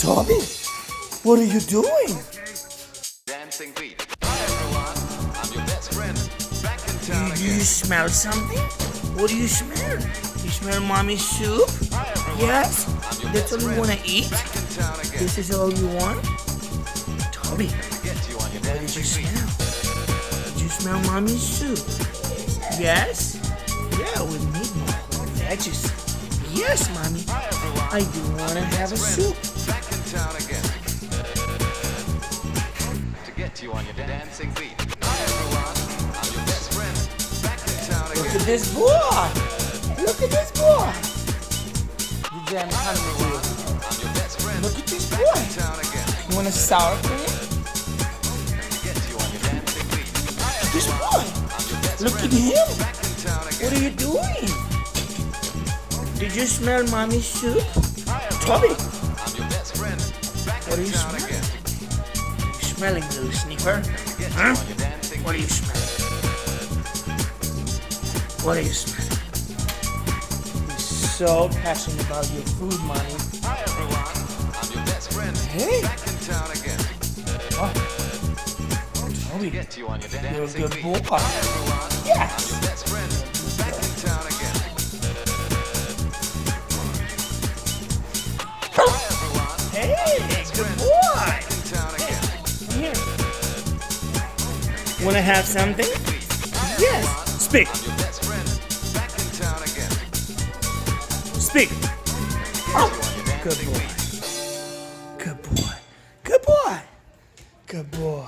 Toby, what are you doing? Dancing feet. Hi everyone, I'm your best friend. Back in town Do again. you smell something? What do you smell? You smell mommy's soup? Hi everyone. Yes? I'm your That's best all you friend. want to eat? Back in town again. This is all you want? Toby, Get you on your what did you dancing feet. smell? Did you smell mommy's soup? Yes? Yeah, we need more veggies. Yes, mommy. Hi everyone. I do want to have a soup. Back in town again. To get you on your dancing feet. Hi everyone, I'm your best friend. Back in town Look again. at this boy. Look at this boy. The jam coming with you. I'm your best friend. Look at this Back boy. in town again. You want a sour cream? To get you on your dancing feet. Hi This everyone, boy. I'm your best Look friend. at him. Back in town again. What are you doing? Did you smell mommy's soup? Hi everyone, Toby, I'm your best friend. Back what are in you town smelling? again. You smelling, little sniffer? To get Huh? you on your dancing What are you feet. smelling? What are you smelling? He's so passionate about your food, mommy. Hi everyone, I'm your best friend. Hey. Back in town again. What? To Toby, get you on your you're a dancing good feet. boy. Hi everyone, Yes. your best friend. Back in town again. Hi everyone, Hey, good boy. back in town again. Come here. Want to have something? Yes. Speak. I'm your best friend. Back in town again. Speak. You on your Good dancing boy. feet. Good boy. Good boy. Good boy.